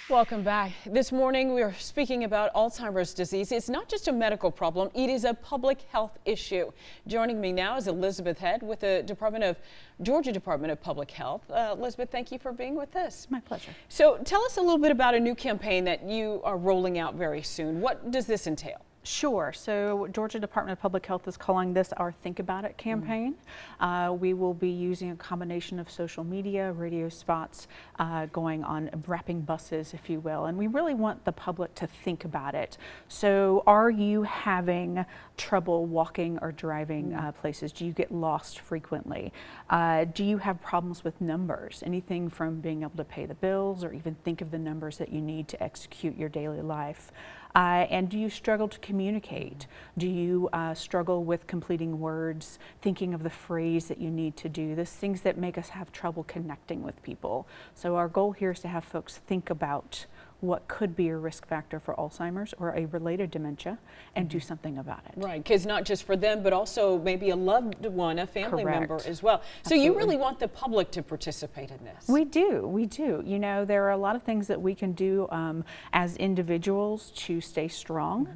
Welcome back. This morning we are speaking about Alzheimer's disease. It's not just a medical problem, it is a public health issue. Joining me now is Elizabeth Head with the Georgia Department of Public Health. Elizabeth, thank you for being with us. My pleasure. So tell us a little bit about a new campaign that you are rolling out very soon. What does this entail? Sure. So Georgia Department of Public Health is calling this our Think About It campaign. We will be using a combination of social media, radio spots, going on wrapping buses, if you will. And we really want the public to think about it. So are you having trouble walking or driving places? Do you get lost frequently? Do you have problems with numbers? Anything from being able to pay the bills or even think of the numbers that you need to execute your daily life? And do you struggle to communicate? Do you struggle with completing words, thinking of the phrase that you need to do? Those things that make us have trouble connecting with people. So our goal here is to have folks think about what could be a risk factor for Alzheimer's or a related dementia and do something about it. Right, because not just for them, but also maybe a loved one, a family member as well. So Absolutely. You really want the public to participate in this? We do. You know, there are a lot of things that we can do as individuals to stay strong.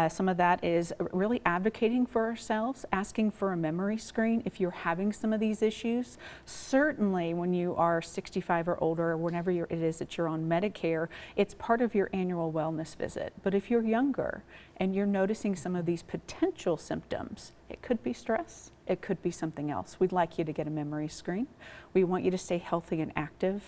Some of that is really advocating for ourselves, asking for a memory screen if you're having some of these issues. Certainly when you are 65 or older, or whenever it is that you're on Medicare, it's part of your annual wellness visit. But if you're younger and you're noticing some of these potential symptoms, it could be stress, it could be something else. We'd like you to get a memory screen. We want you to stay healthy and active,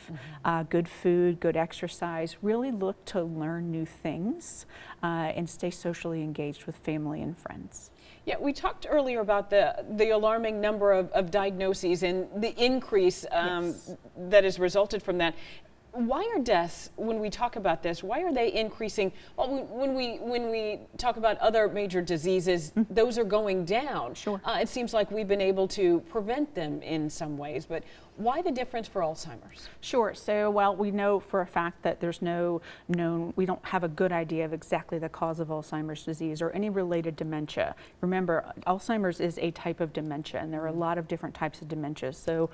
good food, good exercise, really look to learn new things and stay socially engaged with family and friends. Yeah, we talked earlier about the alarming number of diagnoses and the increase that has resulted from that. Why are deaths, when we talk about this, why are they increasing? Well, when we talk about other major diseases, those are going down. Sure. It seems like we've been able to prevent them in some ways, but why the difference for Alzheimer's? Sure. So while we know for a fact that there's no known, we don't have a good idea of exactly the cause of Alzheimer's disease or any related dementia. Remember, Alzheimer's is a type of dementia, and there are a lot of different types of dementias. So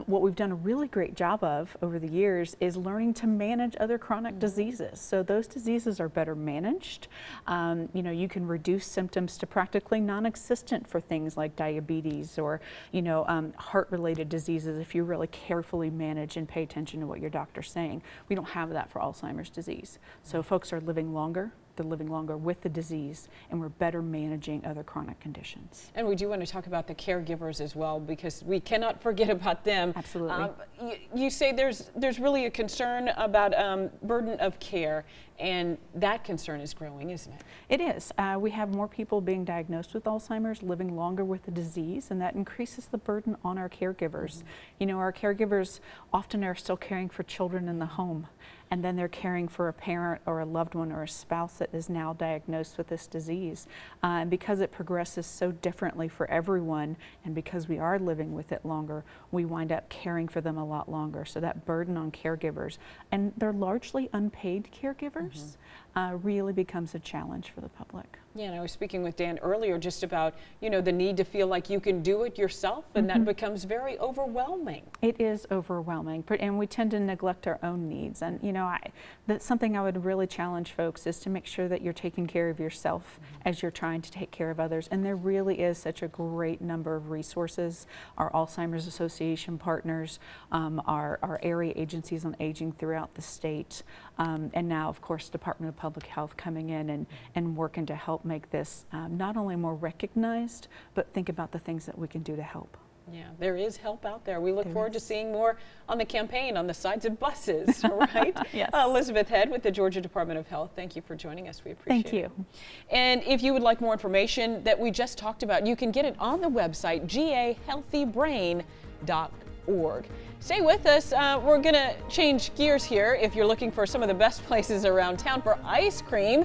what we've done a really great job of over the years is learning to manage other chronic diseases. So those diseases are better managed. You know, you can reduce symptoms to practically non-existent for things like diabetes or, you know, heart-related diseases if you really carefully manage and pay attention to what your doctor's saying. We don't have that for Alzheimer's disease. So folks are living longer. They're living longer with the disease, and we're better managing other chronic conditions. And we do want to talk about the caregivers as well, because we cannot forget about them. Absolutely. You say there's really a concern about burden of care, and that concern is growing, isn't it? It is. We have more people being diagnosed with Alzheimer's, living longer with the disease, and that increases the burden on our caregivers. You know, our caregivers often are still caring for children in the home, and then they're caring for a parent or a loved one or a spouse that is now diagnosed with this disease. And because it progresses so differently for everyone, and because we are living with it longer, we wind up caring for them a lot longer. So that burden on caregivers, and they're largely unpaid caregivers, really becomes a challenge for the public. Yeah, and I was speaking with Dan earlier just about, you know, the need to feel like you can do it yourself, and that becomes very overwhelming. It is overwhelming, and we tend to neglect our own needs. And, you know, that's something I would really challenge folks, is to make sure that you're taking care of yourself as you're trying to take care of others. And there really is such a great number of resources. Our Alzheimer's Association partners, our area agencies on aging throughout the state, and now, of course, Department of Public Health coming in and working to help make this not only more recognized, but think about the things that we can do to help. Yeah, there is help out there. We look forward to seeing more on the campaign on the sides of buses, right? Yes. Elizabeth Head with the Georgia Department of Health, thank you for joining us. We appreciate it. Thank you. And if you would like more information that we just talked about, you can get it on the website, gahealthybrain.org. Stay with us. We're going to change gears here if you're looking for some of the best places around town for ice cream.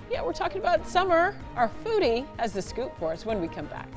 Yeah, we're talking about summer. Our foodie has the scoop for us when we come back.